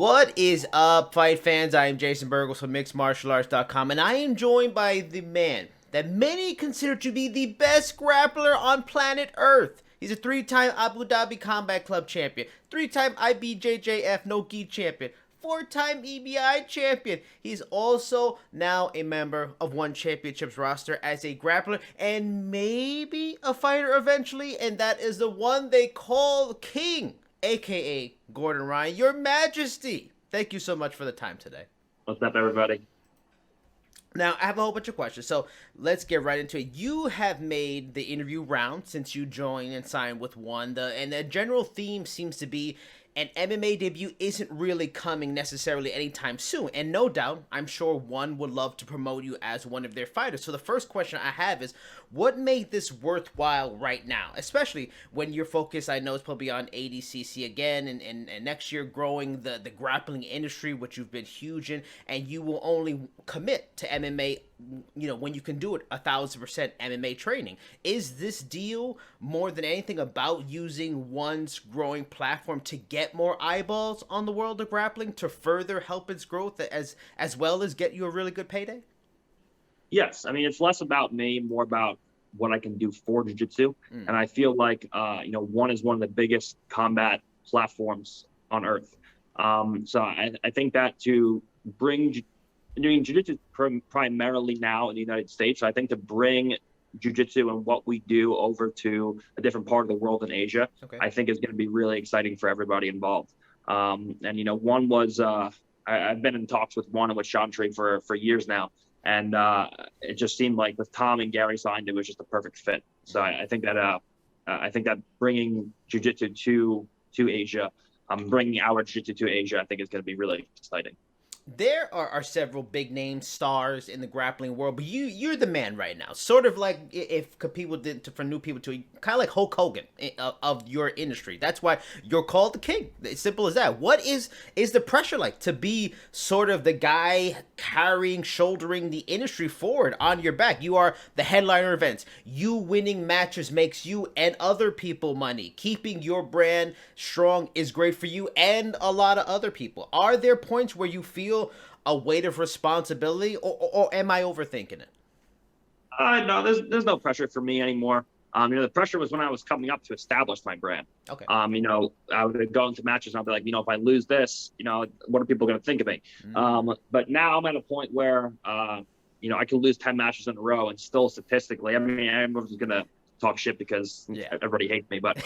What is up, fight fans? I am Jason Burgos from MixedMartialArts.com, and I am joined by the man that many consider to be the best grappler on planet Earth. He's a three-time Abu Dhabi Combat Club champion, three-time IBJJF No Gi champion, four-time EBI champion. He's also now a member of One Championship's roster as a grappler and maybe a fighter eventually, and that is the one they call King, aka Gordon Ryan. Your Majesty, thank you so much for the time today. What's up, everybody? Now, I have a whole bunch of questions, so let's get right into it. You have made the interview round since you joined and signed with One, and the general theme seems to be an MMA debut isn't really coming necessarily anytime soon. And no doubt, I'm sure One would love to promote you as one of their fighters. So the first question I have is, what made this worthwhile right now? Especially when your focus, I know, is probably on ADCC again, and next year growing the grappling industry, which you've been huge in, and you will only commit to MMA, you know, when you can do it 1,000% MMA training. Is this deal more than anything about using One's growing platform to get more eyeballs on the world of grappling to further help its growth as well as get you a really good payday? Yes, I mean, it's less about me, more about what I can do for jiu-jitsu. And I feel like, One is one of the biggest combat platforms on earth. So I think that to bring doing jiu-jitsu primarily now in the United States, I think to bring jiu-jitsu and what we do over to a different part of the world in Asia, okay, I think is going to be really exciting for everybody involved. One was, I've been in talks with One and with Chantry for years now. And it just seemed like with Tom and Gary signed, it was just a perfect fit. So I think that bringing jiu-jitsu to Asia, bringing our jiu-jitsu to Asia, I think is going to be really exciting. There are several big name stars in the grappling world, but you're the man right now. Sort of like if people did for new people to kind of like Hulk Hogan of your industry. That's why you're called the King. It's simple as that. What is the pressure like to be sort of the guy carrying, shouldering the industry forward on your back? You are the headliner events. You winning matches makes you and other people money. Keeping your brand strong is great for you and a lot of other people. Are there points where you feel a weight of responsibility, or am I overthinking it? No, there's no pressure for me anymore. The pressure was when I was coming up to establish my brand. Okay. I would go into matches and I'll be like, if I lose this, what are people going to think of me? But now I'm at a point where, I can lose 10 matches in a row and still statistically, I mean, everyone's going to talk shit because everybody hates me, but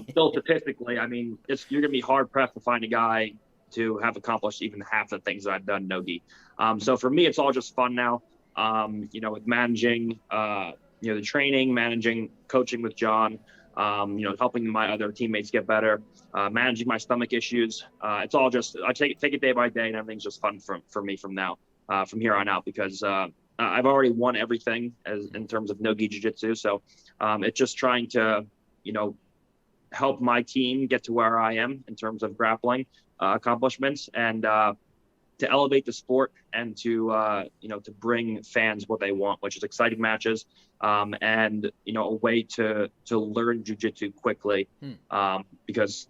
still statistically, I mean, you're going to be hard pressed to find a guy to have accomplished even half the things that I've done no-gi. So for me, it's all just fun now. With managing, the training, coaching with John, helping my other teammates get better, managing my stomach issues. It's all just, I take it day by day, and everything's just fun for me from here on out, because I've already won everything in terms of no-gi jiu-jitsu. So it's just trying to, help my team get to where I am in terms of grappling accomplishments, and to elevate the sport, and to bring fans what they want, which is exciting matches, and a way to learn jiu-jitsu quickly, because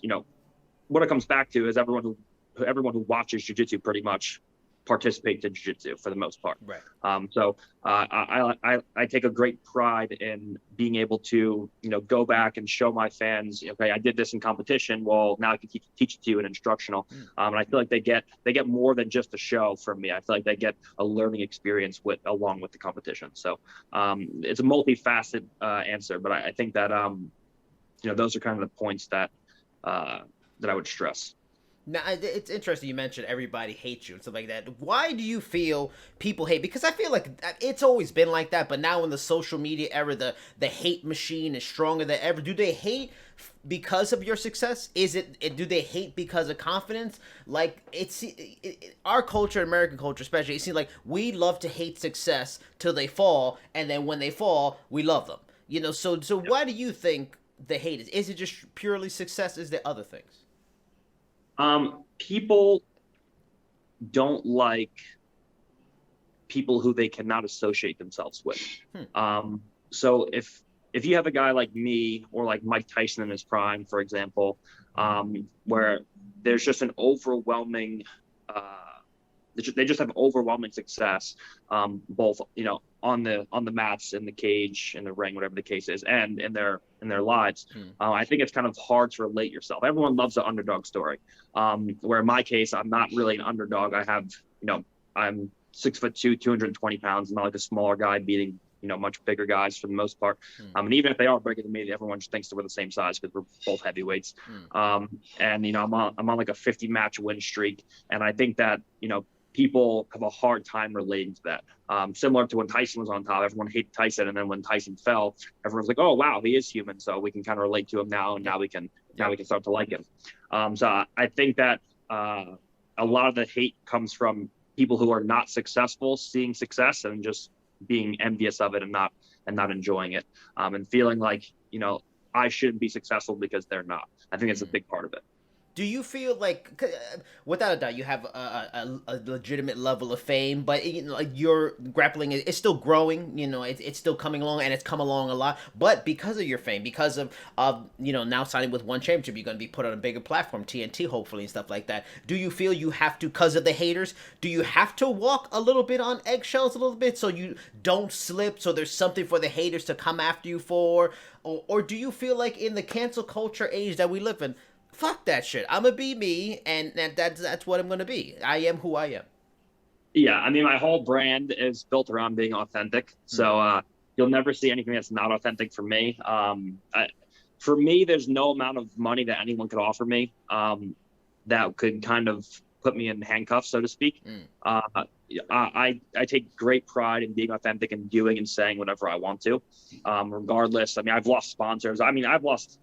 what it comes back to is everyone who watches jiu-jitsu pretty much participate in jiu-jitsu for the most part. Right. So I take a great pride in being able to go back and show my fans, okay, I did this in competition. Well, now I can teach it to you in instructional. And I feel like they get more than just a show from me. I feel like they get a learning experience along with the competition. So it's a multifaceted answer, but I think that those are kind of the points that I would stress. Now, it's interesting you mentioned everybody hates you and stuff like that. Why do you feel people hate? Because I feel like it's always been like that, but now in the social media era, the hate machine is stronger than ever. Do they hate because of your success? Do they hate because of confidence? Like, our culture, American culture especially, it seems like we love to hate success till they fall, and then when they fall, we love them. So why do you think the hate is? Is it just purely success? Is there other things? People don't like people who they cannot associate themselves with. So if you have a guy like me, or like Mike Tyson in his prime, for example, where there's just an overwhelming. They just have overwhelming success, both on the mats, in the cage, in the ring, whatever the case is, and in their lives. I think it's kind of hard to relate yourself. Everyone loves the underdog story, where in my case, I'm not really an underdog. I'm 6'2", 220 pounds. I'm not like a smaller guy beating much bigger guys for the most part. And even if they are bigger than me, everyone just thinks that we're the same size because we're both heavyweights. And I'm on like a 50 match win streak, and I think that people have a hard time relating to that. Similar to when Tyson was on top, everyone hated Tyson, and then when Tyson fell, everyone's like, "Oh wow, he is human," so we can kind of relate to him now, and now we can start to like him. So I think that a lot of the hate comes from people who are not successful, seeing success and just being envious of it and not enjoying it, and feeling like I shouldn't be successful because they're not. I think it's a big part of it. Do you feel like, without a doubt, you have a legitimate level of fame, but like your grappling is still growing. It's still coming along, and it's come along a lot. But because of your fame, because of now signing with one championship, you're going to be put on a bigger platform, TNT, hopefully, and stuff like that. Do you feel you have to, because of the haters, do you have to walk a little bit on eggshells, a little bit, so you don't slip, so there's something for the haters to come after you for, or do you feel like in the cancel culture age that we live in, fuck that shit, I'm gonna be me, and that's what I'm gonna be. I am who I am. Yeah, I mean, my whole brand is built around being authentic. So you'll never see anything that's not authentic from me. For me, there's no amount of money that anyone could offer me that could kind of put me in handcuffs, so to speak. I take great pride in being authentic and doing and saying whatever I want to, regardless. I mean, I've lost sponsors. I mean, I've lost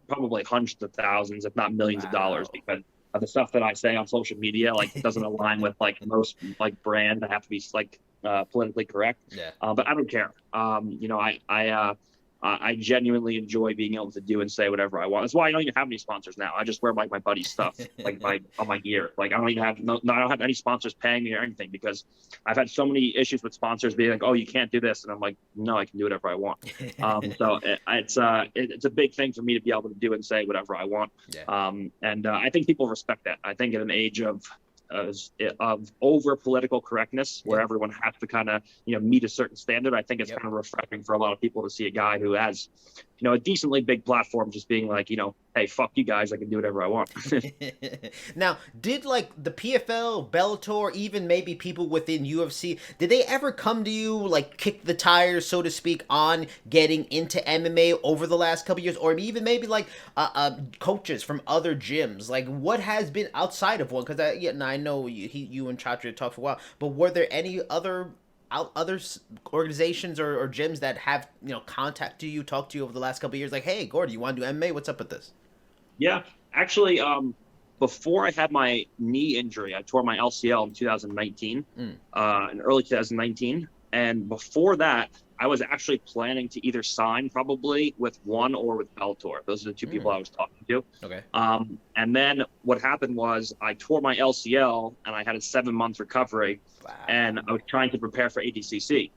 probably hundreds of thousands, if not millions of dollars, because of the stuff that I say on social media, like doesn't align with like most like brands. I have to be like politically correct. Yeah. But I don't care. I genuinely enjoy being able to do and say whatever I want. That's why I don't even have any sponsors now. I just wear like my buddy's stuff, like on my gear. Like I don't even have I don't have any sponsors paying me or anything, because I've had so many issues with sponsors being like, "Oh, you can't do this," and I'm like, "No, I can do whatever I want." So it's a big thing for me to be able to do and say whatever I want. Yeah. And I think people respect that. I think in an age of over political correctness, where everyone has to kind of meet a certain standard, I think it's kind of refreshing for a lot of people to see a guy who has a decently big platform just being like, hey, fuck you guys, I can do whatever I want. Now, did like the PFL, Bellator, even maybe people within UFC, did they ever come to you, like kick the tires, so to speak, on getting into MMA over the last couple of years, or even maybe like coaches from other gyms? Like, what has been outside of one? Because I know you and Chatri talked for a while, but were there any other organizations or gyms that have talked to you over the last couple of years, like, hey, Gordon, you want to do MMA? What's up with this? Yeah, actually, before I had my knee injury, I tore my LCL in 2019, in early 2019. And before that, I was actually planning to either sign probably with ONE or with Bellator. Those are the two people I was talking to. Okay. And then what happened was I tore my LCL and I had a 7-month recovery. Wow. And I was trying to prepare for ADCC.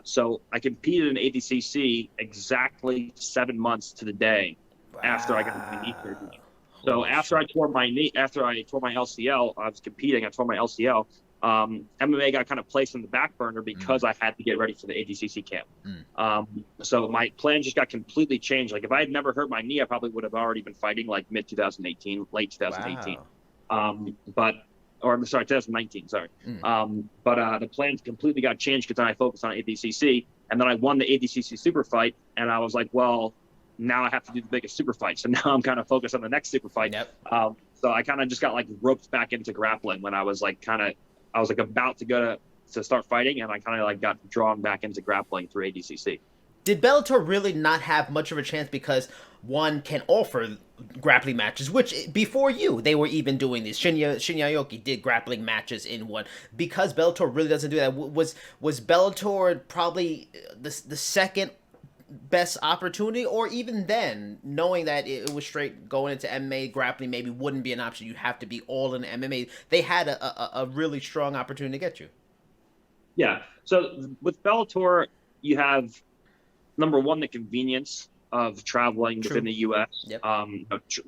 So I competed in ADCC exactly 7 months to the day after I got my knee surgery. So after I tore my LCL, I was competing, I tore my LCL. MMA got kind of placed in the back burner because I had to get ready for the ADCC camp. So my plan just got completely changed. Like if I had never hurt my knee, I probably would have already been fighting like mid 2018, late 2018. Wow. 2019, sorry. But the plans completely got changed because then I focused on ADCC, and then I won the ADCC super fight, and I was like, well, now I have to do the biggest super fight. So now I'm kind of focused on the next super fight. So I kind of just got like roped back into grappling when I was like about to go to start fighting, and I kind of like got drawn back into grappling through ADCC. Did Bellator really not have much of a chance because ONE can offer grappling matches, which before you, they were even doing these. Shinya Aoki did grappling matches in ONE. Because Bellator really doesn't do that, was Bellator probably the second best opportunity, or even then, knowing that it was straight going into MMA, grappling maybe wouldn't be an option, you have to be all in MMA, they had a really strong opportunity to get you? Yeah, so with Bellator, you have number one, the convenience of traveling True. within the U.S. Yep.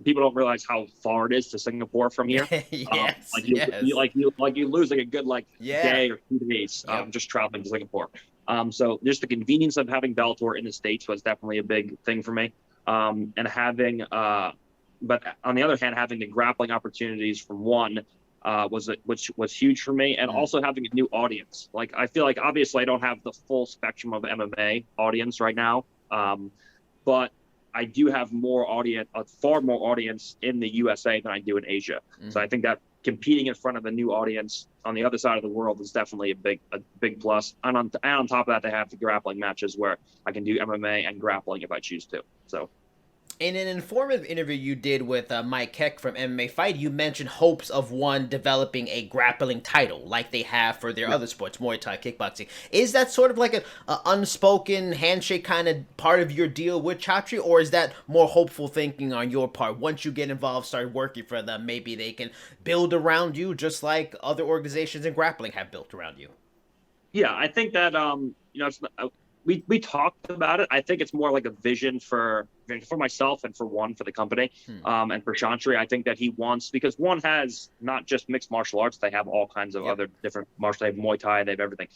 People don't realize how far it is to Singapore from here. Yes. Like Yes. you lose like a good Yeah. day or 2 days Yep. just traveling to Singapore. So just the convenience of having Bellator in the States was definitely a big thing for me. And having but on the other hand, having the grappling opportunities from one which was huge for me, and also having a new audience. Like I feel like obviously I don't have the full spectrum of MMA audience right now, but I do have far more audience in the USA than I do in Asia. So I think that competing in front of a new audience on the other side of the world is definitely a big plus. And on top of that, they have the grappling matches where I can do MMA and grappling if I choose to. So. In an informative interview you did with Mike Keck from MMA Fight, you mentioned hopes of one developing a grappling title like they have for their other sports, Muay Thai, kickboxing. Is that sort of like an unspoken handshake kind of part of your deal with Chatri, or is that more hopeful thinking on your part? Once you get involved, start working for them, maybe they can build around you just like other organizations in grappling have built around you. Yeah, I think that it's we talked about it. I think it's more like a vision for myself and for the company, and for Chantry. I think that he wants, because one has not just mixed martial arts; they have all kinds of other different martial. They have Muay Thai, they have everything.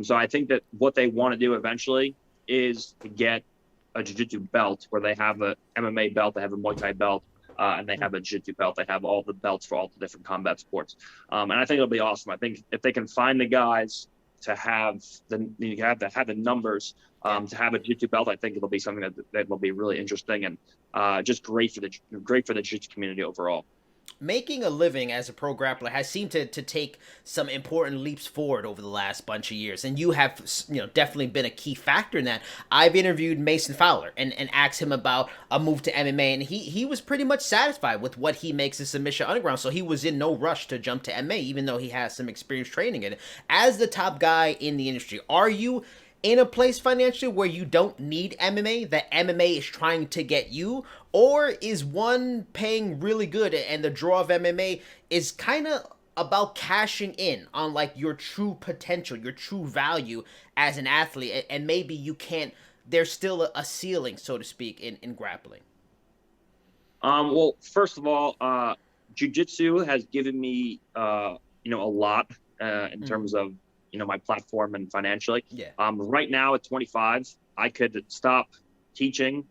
So I think that what they want to do eventually is to get a jiu-jitsu belt, where they have a MMA belt, they have a Muay Thai belt, and they have a jiu-jitsu belt. They have all the belts for all the different combat sports, and I think it'll be awesome. I think if they can find the guys to have the numbers to have a jiu-jitsu belt, I think it'll be something that will be really interesting and just great for the jiu-jitsu community overall. Making a living as a pro grappler has seemed to take some important leaps forward over the last bunch of years, and you have definitely been a key factor in that. I've interviewed Mason Fowler and asked him about a move to MMA, and he was pretty much satisfied with what he makes in Submission Underground, so he was in no rush to jump to MMA, even though he has some experience training in it. As the top guy in the industry, are you in a place financially where you don't need MMA, that MMA is trying to get you? Or is one paying really good and the draw of MMA is kind of about cashing in on like your true potential, your true value as an athlete, and maybe you can't, there's still a ceiling, so to speak, in grappling? Well, first of all, jiu-jitsu has given me a lot in terms of my platform and financially. Yeah. Right now at 25, I could stop teaching,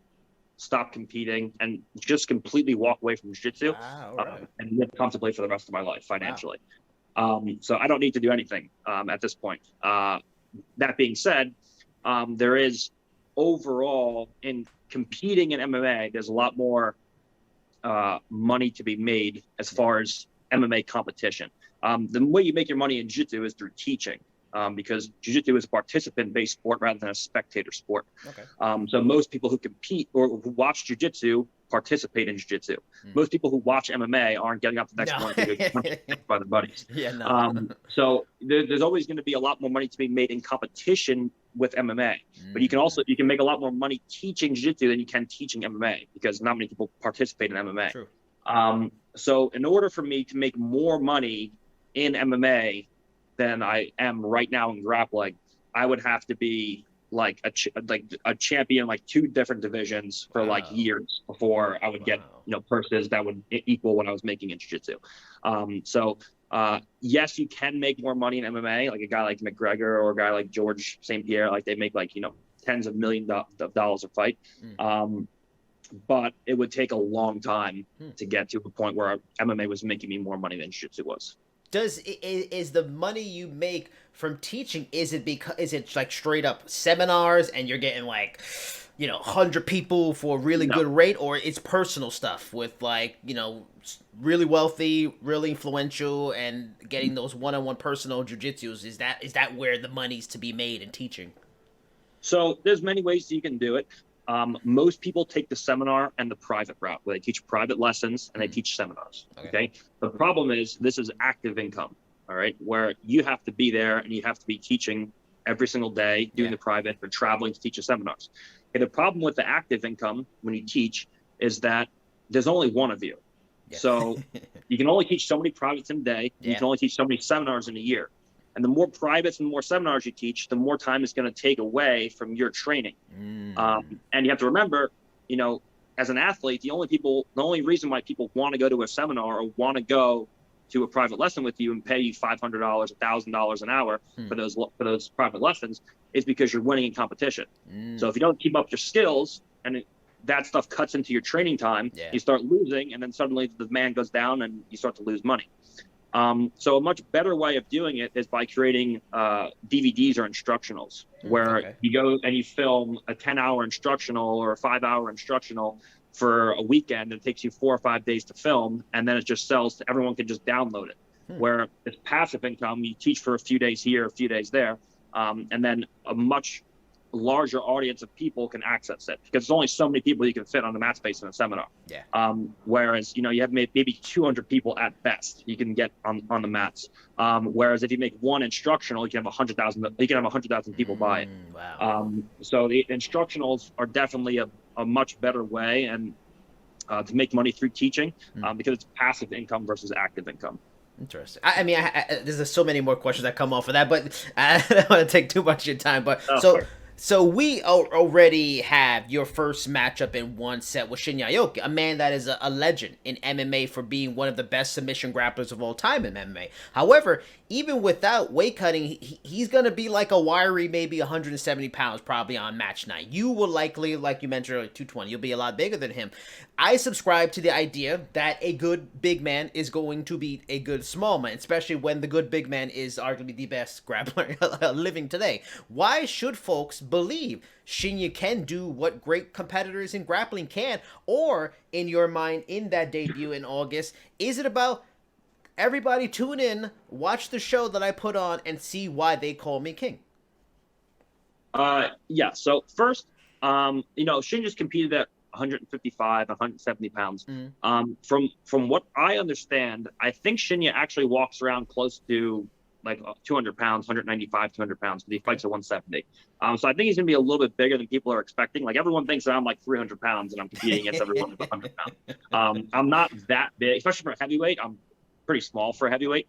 stop competing, and just completely walk away from jiu-jitsu. Wow, right. And live comfortably for the rest of my life financially. Wow. So I don't need to do anything at this point. That being said, there is overall in competing in MMA, there's a lot more money to be made as far as MMA competition. The way you make your money in jiu-jitsu is through teaching, because jiu-jitsu is a participant-based sport rather than a spectator sport. Okay. So most people who compete or who watch jiu-jitsu participate in jiu-jitsu. Most people who watch MMA aren't getting up the next morning to get by their buddies. Yeah, no. So there's always going to be a lot more money to be made in competition with MMA. But you can make a lot more money teaching jiu-jitsu than you can teaching MMA, because not many people participate in MMA. True. So in order for me to make more money in MMA than I am right now in grappling, I would have to be like a champion, like 2 different divisions for like years before I would get purses that would equal what I was making in jiu-jitsu. So yes, you can make more money in MMA, like a guy like McGregor or a guy like George St. Pierre, like they make like tens of millions of dollars a fight. But it would take a long time to get to a point where MMA was making me more money than jiu-jitsu was. Is the money you make from teaching, is it like straight up seminars and you're getting like 100 people for a really good rate, or it's personal stuff with like really wealthy, really influential, and getting those one-on-one personal jiu-jitsus? Is that where the money's to be made in teaching? So there's many ways you can do it. Most people take the seminar and the private route, where they teach private lessons and they teach seminars. Okay. The problem is this is active income. All right. Where you have to be there and you have to be teaching every single day, doing the private, or traveling to teach the seminars. Okay, the problem with the active income when you teach is that there's only one of you. Yeah. So you can only teach so many privates in a day. You can only teach so many seminars in a year. And the more privates and more seminars you teach, the more time it's going to take away from your training. And you have to remember, as an athlete, the only reason why people want to go to a seminar or want to go to a private lesson with you and pay you $500, $1,000 an hour for those private lessons is because you're winning in competition. So if you don't keep up your skills and that stuff cuts into your training time, you start losing, and then suddenly the demand goes down and you start to lose money. So a much better way of doing it is by creating DVDs or instructionals, where you go and you film a 10-hour instructional or a 5-hour instructional for a weekend. It takes you 4 or 5 days to film, and then it just sells to everyone can just download it. Where it's passive income, you teach for a few days here, a few days there, and then a much larger audience of people can access it, because there's only so many people you can fit on the mat space in a seminar. Whereas you have maybe 200 people at best you can get on the mats. Whereas if you make one instructional, you can have 100,000 people buy it. So the instructionals are definitely a much better way and to make money through teaching, because it's passive income versus active income. Interesting. I mean, there's so many more questions that come off of that, but I don't want to take too much of your time. But so we already have your first matchup in one set with Shinya Aoki, a man that is a legend in MMA for being one of the best submission grapplers of all time in MMA. However, even without weight cutting, he's going to be like a wiry, maybe 170 pounds probably on match night. You will likely, like you mentioned earlier, 220. You'll be a lot bigger than him. I subscribe to the idea that a good big man is going to beat a good small man, especially when the good big man is arguably the best grappler living today. Why should folks believe Shinya can do what great competitors in grappling can? Or, in your mind, in that debut in August, is it about everybody tune in, watch the show that I put on, and see why they call me king? Yeah, so first, Shinya's competed at 155, 170 pounds. From what I understand, I think Shinya actually walks around close to like 200 pounds, 195, 200 pounds, but he fights at 170. So I think he's going to be a little bit bigger than people are expecting. Like, everyone thinks that I'm like 300 pounds and I'm competing against everyone who's 100 pounds. I'm not that big, especially for a heavyweight. I'm pretty small for a heavyweight.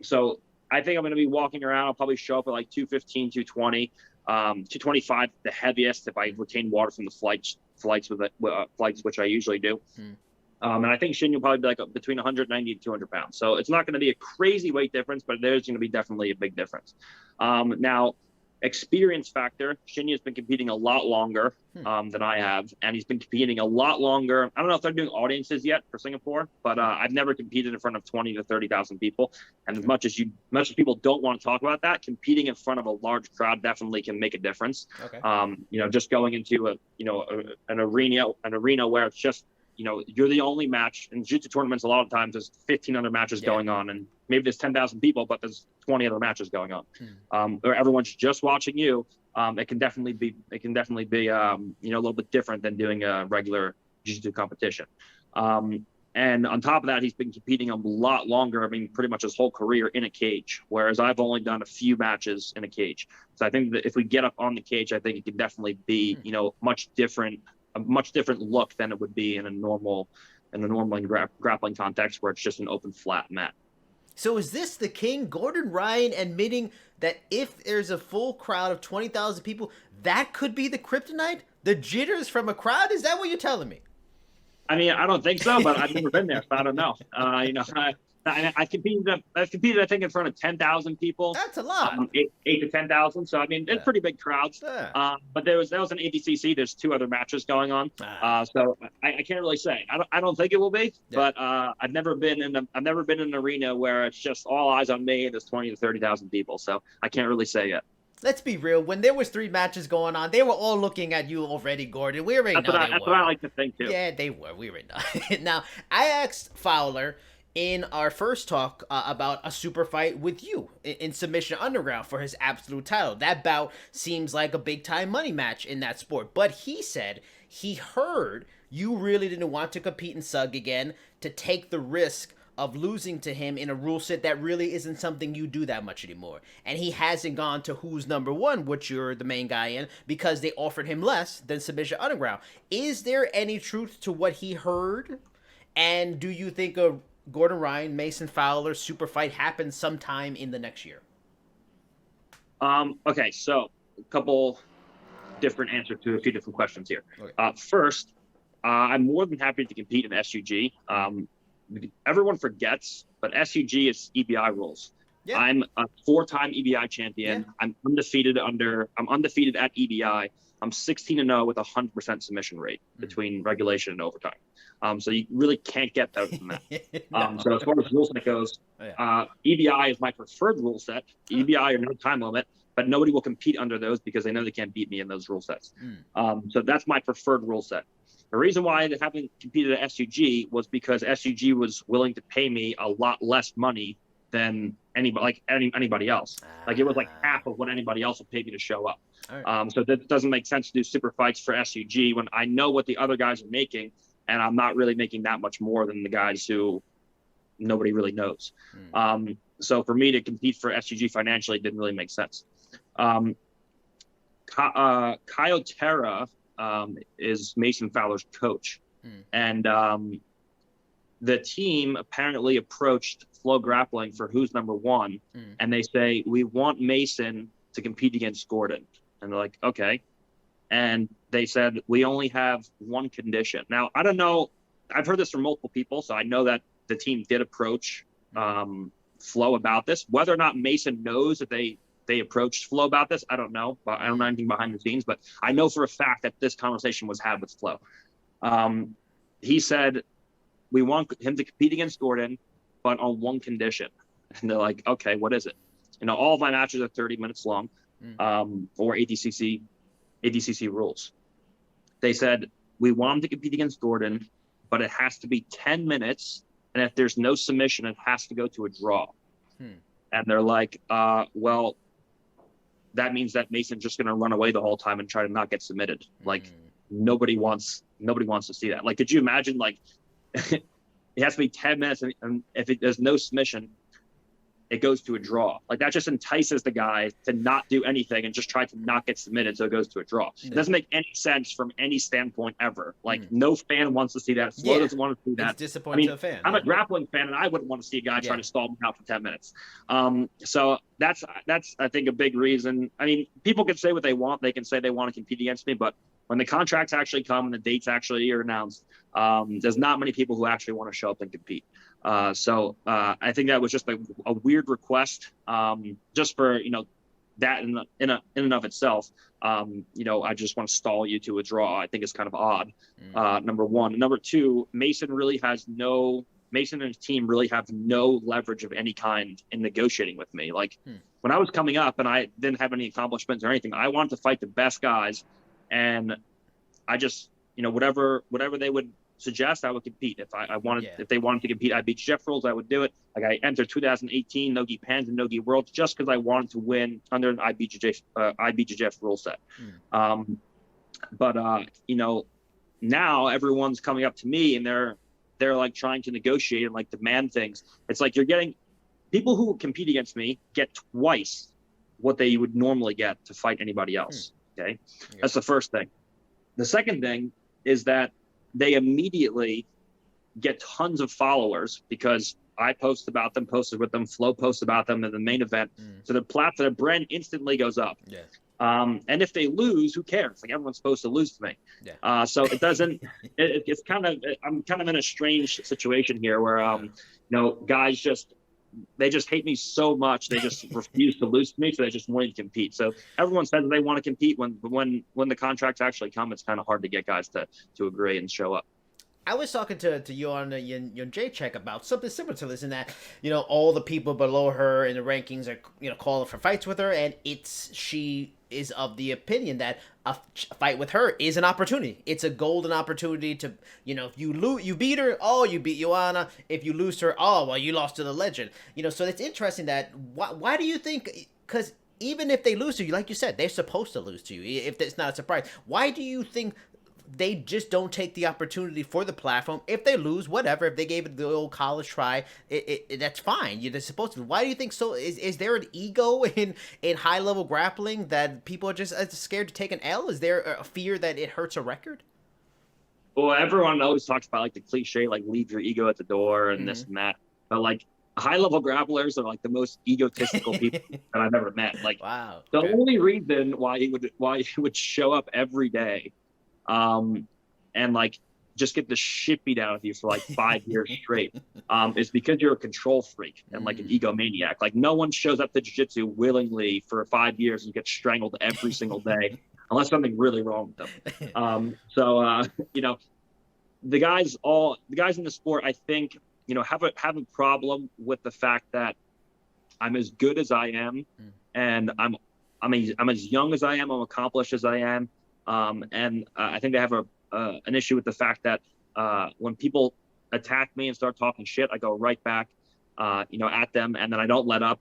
So I think I'm going to be walking around. I'll probably show up at like 215, 220, 225, the heaviest if I retain water from the flights, which I usually do. And I think Shinya will probably be like between 190 and 200 pounds. So it's not going to be a crazy weight difference, but there's going to be definitely a big difference. Now, experience factor, Shinya has been competing a lot longer than I have, and he's been competing a lot longer. I don't know if they're doing audiences yet for Singapore, but I've never competed in front of 20 to 30,000 people. And as much as people don't want to talk about that, competing in front of a large crowd definitely can make a difference. Just going into an arena where it's just, you're the only match. In jiu-jitsu tournaments, a lot of times there's 15 other matches going on, and maybe there's 10,000 people, but there's 20 other matches going on. Or everyone's just watching you. It can definitely be a little bit different than doing a regular jiu-jitsu competition. And on top of that, he's been competing a lot longer. I mean, pretty much his whole career in a cage, whereas I've only done a few matches in a cage. So I think that if we get up on the cage, I think it could definitely be, a much different look than it would be in a normal grappling context where it's just an open flat mat. So is this the king, Gordon Ryan, admitting that if there's a full crowd of 20,000 people, that could be the kryptonite? The jitters from a crowd? Is that what you're telling me? I mean, I don't think so, but I've never been there, so I don't know. I competed, I think, in front of 10,000 people. That's a lot. 8 to 10,000. So, I mean, it's pretty big crowds. But that was an ADCC. There's 2 other matches going on. So I can't really say. I don't think it will be. But I've never been in an arena where it's just all eyes on me and there's 20 to 30,000 people. So I can't really say yet. Let's be real. When there was 3 matches going on, they were all looking at you already, Gordon. We already know that's what I like to think, too. Yeah, they were. We already know. Now, I asked Fowler in our first talk about a super fight with you in Submission Underground for his absolute title. That bout seems like a big-time money match in that sport. But he said he heard you really didn't want to compete in SUG again to take the risk of losing to him in a rule set that really isn't something you do that much anymore. And he hasn't gone to Who's Number One, which you're the main guy in, because they offered him less than Submission Underground. Is there any truth to what he heard? And do you think a Gordon Ryan, Mason Fowler super fight happens sometime in the next year? Okay, so a couple different answer to a few different questions here. Okay. First, I'm more than happy to compete in SUG. Everyone forgets, but SUG is EBI rules. Yeah. I'm a 4-time EBI champion. Yeah. I'm undefeated at EBI. I'm 16-0 with a 100% submission rate between regulation and overtime. So you really can't get better than that. No. So as far as rule set goes, EBI is my preferred rule set. EBI or no time limit, but nobody will compete under those because they know they can't beat me in those rule sets. So that's my preferred rule set. The reason why I haven't competed at SUG was because SUG was willing to pay me a lot less money than anybody else. Like it was like half of what anybody else would pay me to show up. Right. So that doesn't make sense to do super fights for SUG when I know what the other guys are making, and I'm not really making that much more than the guys who nobody really knows. So for me to compete for SUG financially didn't really make sense. Kyotera is Mason Fowler's coach, and the team apparently approached Flow Grappling for who's number one, and they say, we want Mason to compete against Gordon. And they're like, okay. And they said, we only have one condition. Now, I don't know. I've heard this from multiple people, so I know that the team did approach Flow about this. Whether or not Mason knows that they approached Flow about this, I don't know. But I don't know anything behind the scenes, but I know for a fact that this conversation was had with Flow. He said, we want him to compete against Gordon, but on one condition. And they're like, okay, what is it? All of my matches are 30 minutes long, or ADCC rules. They said, we want him to compete against Gordon, but it has to be 10 minutes. And if there's no submission, it has to go to a draw. And they're like, well, that means that Mason's just going to run away the whole time and try to not get submitted. Like nobody wants to see that. Like, could you imagine, like, it has to be 10 minutes, and if there's no submission, it goes to a draw. Like, that just entices the guy to not do anything and just try to not get submitted, so it goes to a draw. It doesn't make any sense from any standpoint ever. Like, no fan wants to see that. Flow doesn't want to see that. It's disappointing to a fan. I'm a grappling fan, and I wouldn't want to see a guy trying to stall me out for 10 minutes. So that's I think a big reason. I mean, people can say what they want. They can say they want to compete against me, but when the contracts actually come and the dates actually are announced, there's not many people who actually want to show up and compete. So I think that was just a weird request, just for, that in and of itself. I just want to stall you to a draw. I think it's kind of odd. Number one. Number two, Mason and his team really have no leverage of any kind in negotiating with me. Like when I was coming up and I didn't have any accomplishments or anything, I wanted to fight the best guys. And I just, whatever they would suggest, I would compete. If they wanted to compete IBJJF rules, I would do it. Like, I entered 2018 Nogi Pans and Nogi Worlds just because I wanted to win under an IBJJF rule set. But now everyone's coming up to me and they're like trying to negotiate and like demand things. It's like you're getting people who compete against me get twice what they would normally get to fight anybody else. Okay. That's the first thing. The second thing is that they immediately get tons of followers because I post about them, posted with them, Flo posts about them in the main event. So the brand instantly goes up. And if they lose, who cares? Like, everyone's supposed to lose to me. So it doesn't, it's kind of, I'm kind of in a strange situation here where, guys they just hate me so much. They just refuse to lose to me. So they just want to compete. So everyone says they want to compete when the contracts actually come, it's kind of hard to get guys to agree and show up. I was talking to you on your J-Check about something similar to this, in that, all the people below her in the rankings are, calling for fights with her, and she is of the opinion that a fight with her is an opportunity. It's a golden opportunity to, if you beat her, you beat Joanna. If you lose to her, you lost to the legend. So it's interesting that, why do you think, because even if they lose to you, like you said, they're supposed to lose to you, if it's not a surprise. Why do you think they just don't take the opportunity for the platform? If they lose, whatever. If they gave it the old college try, that's fine. They're supposed to. Why do you think so? Is there an ego in high level grappling that people are just scared to take an L? Is there a fear that it hurts a record? Well, everyone always talks about like the cliche, like leave your ego at the door and this and that. But like, high level grapplers are like the most egotistical people that I've ever met. Like Wow. the Okay. only reason why he would show up every day, and like just get the shit beat out of you for like 5 years straight, is because you're a control freak and like an egomaniac. Like no one shows up to jiu-jitsu willingly for 5 years and gets strangled every single day unless something really wrong with them. You know, the guys in the sport, I think, you know, have a problem with the fact that I'm as good as I am, and I'm as young as I am, I'm accomplished as I am, and I think they have an issue with the fact that when people attack me and start talking shit, I go right back, you know, at them, and then I don't let up.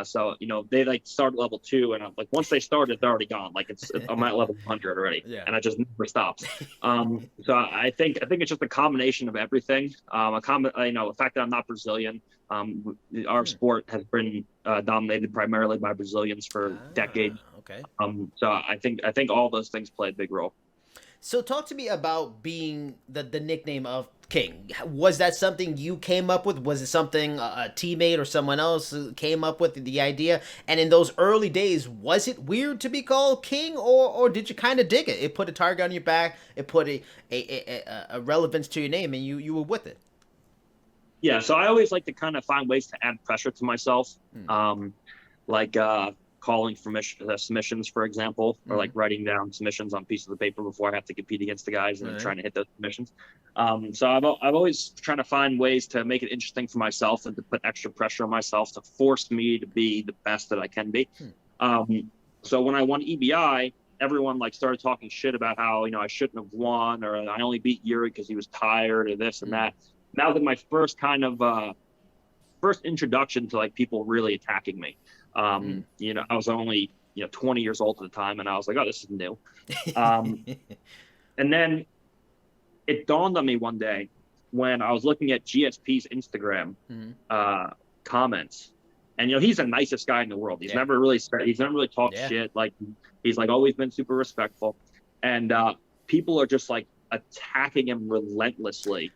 So you know, they like start at level 2, and I'm like, once they started, they're already gone. Like I'm at level 100 already, and I just never stops. So I think it's just a combination of everything. You know, the fact that I'm not Brazilian. Our sport has been dominated primarily by Brazilians for decades. Okay. So I think all those things play a big role. So talk to me about being the nickname of King. Was that something you came up with? Was it something a teammate or someone else came up with the idea? And in those early days, was it weird to be called King, or did you kind of dig it? It put a target on your back. It put a relevance to your name, and you were with it. Yeah, so I always like to kind of find ways to add pressure to myself, like calling for submissions, for example, or like writing down submissions on pieces of paper before I have to compete against the guys and then trying to hit those submissions. So I've always trying to find ways to make it interesting for myself and to put extra pressure on myself to force me to be the best that I can be. So when I won EBI, everyone like started talking shit about how, you know, I shouldn't have won, or I only beat Yuri because he was tired, or this and that. That was my first kind of first introduction to like people really attacking me. You know, I was only, you know, 20 years old at the time, and I was like, oh, this is new. And then it dawned on me one day when I was looking at GSP's Instagram comments, and you know, he's the nicest guy in the world. He's never really talked shit. Like he's like always been super respectful, and people are just like attacking him relentlessly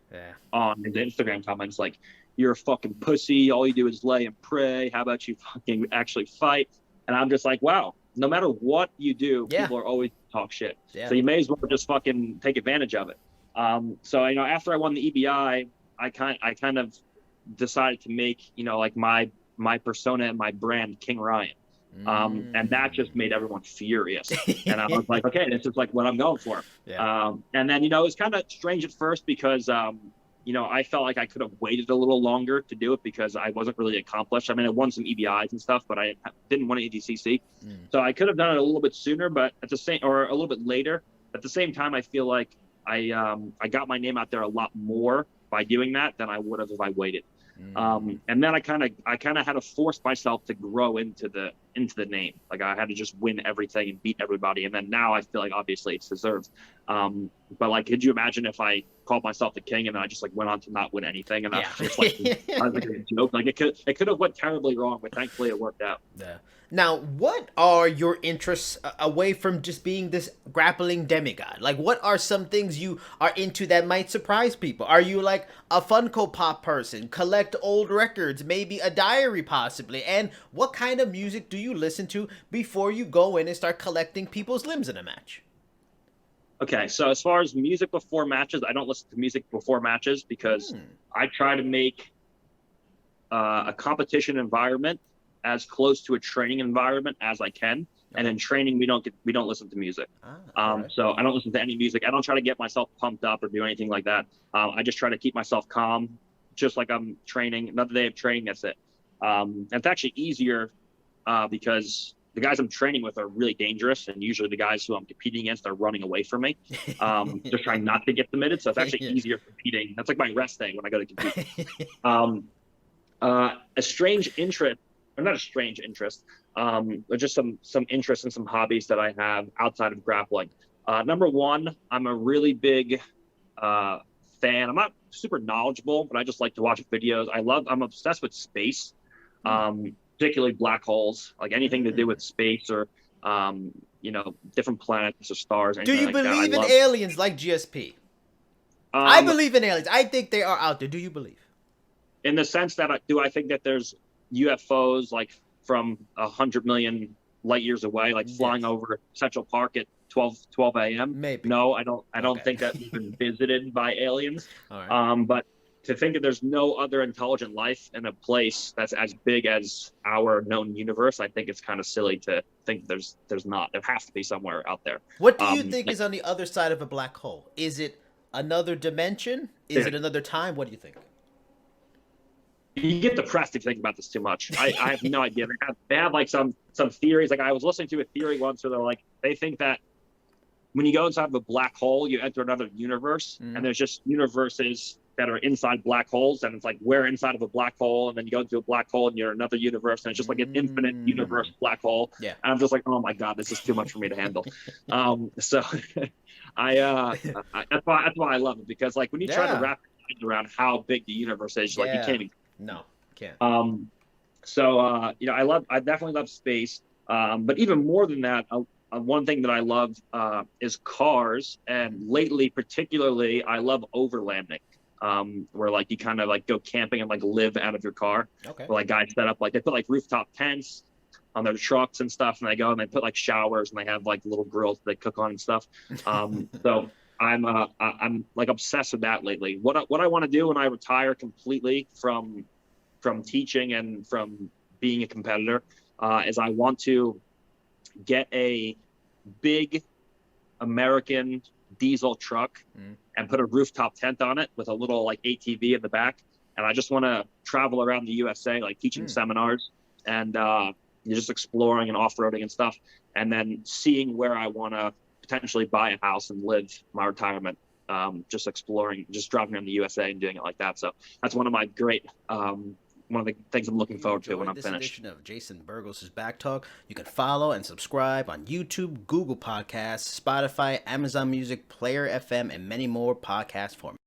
on his Instagram comments, like, you're a fucking pussy, all you do is lay and pray, how about you fucking actually fight? And I'm just like, wow, no matter what you do, people are always talk shit. So you may as well just fucking take advantage of it. So you know, after I won the EBI, I kind of decided to make, you know, like my persona and my brand King Ryan. And that just made everyone furious. And I was like, okay, this is like what I'm going for. And then, you know, it was kind of strange at first because, you know, I felt like I could have waited a little longer to do it because I wasn't really accomplished. I mean, I won some EBIs and stuff, but I didn't win an EDCC. So I could have done it a little bit sooner, but or a little bit later. At the same time, I feel like I got my name out there a lot more by doing that than I would have if I waited. And then I kind of had to force myself to grow into the name. Like I had to just win everything and beat everybody. And then now I feel like obviously it's deserved. But like, could you imagine if I called myself the King and then I just like went on to not win anything? And I was like a joke. Like it could have went terribly wrong, but thankfully it worked out. Yeah. Now, what are your interests away from just being this grappling demigod? Like, what are some things you are into that might surprise people? Are you like a Funko Pop person, collect old records, maybe a diary possibly? And what kind of music do you listen to before you go in and start collecting people's limbs in a match? Okay, so as far as music before matches, I don't listen to music before matches because I try to make a competition environment as close to a training environment as I can. And in training, we don't listen to music. So I don't listen to any music. I don't try to get myself pumped up or do anything like that. I just try to keep myself calm, just like I'm training. Another day of training, that's it. And it's actually easier because the guys I'm training with are really dangerous, and usually the guys who I'm competing against are running away from me, just trying not to get submitted. So it's actually easier competing. That's like my rest day when I go to compete. A strange interest, or not a strange interest, but just some interest in some hobbies that I have outside of grappling. Number one, I'm a really big fan. I'm not super knowledgeable, but I just like to watch videos. I'm obsessed with space, particularly black holes, like anything to do with space or, you know, different planets or stars. Do you believe in aliens like GSP? I believe in aliens. I think they are out there. Do you believe? in the sense that I think that there's UFOs like from 100 million light years away, like flying over Central Park at 12 a.m. Maybe. No, I don't think that we've been visited by aliens. All right. But to think that there's no other intelligent life in a place that's as big as our known universe, I think it's kind of silly to think there's not. There has to be somewhere out there. What do you think is on the other side of a black hole? Is it another dimension? Is it another time? What do you think? You get depressed if you think about this too much. I have no idea. They have like some theories. Like I was listening to a theory once where they're like, they think that when you go inside of a black hole, you enter another universe, and there's just universes that are inside black holes, and it's like we're inside of a black hole, and then you go into a black hole and you're another universe, and it's just like an infinite universe black hole. Yeah. And I'm just like, oh my god, this is too much for me to handle. So that's why I love it, because like when you try to wrap your mind around how big the universe is, like you can't even. No, can't. So I definitely love space. But even more than that, one thing that I love is cars, and lately particularly I love overlanding. Where like you kind of like go camping and like live out of your car. Okay. Where like guys set up like they put like rooftop tents on their trucks and stuff, and they go and they put like showers and they have like little grills they cook on and stuff. So I'm like obsessed with that lately. What I want to do when I retire completely from teaching and from being a competitor is I want to get a big American diesel truck and put a rooftop tent on it with a little like ATV in the back, and I just want to travel around the USA like teaching seminars and just exploring and off-roading and stuff, and then seeing where I want to potentially buy a house and live my retirement, just exploring, just driving around the USA and doing it like that. So that's one of my great one of the things I'm looking forward to when I'm finished. This edition of Jason Burgos' Back Talk. You can follow and subscribe on YouTube, Google Podcasts, Spotify, Amazon Music, Player FM, and many more podcast formats.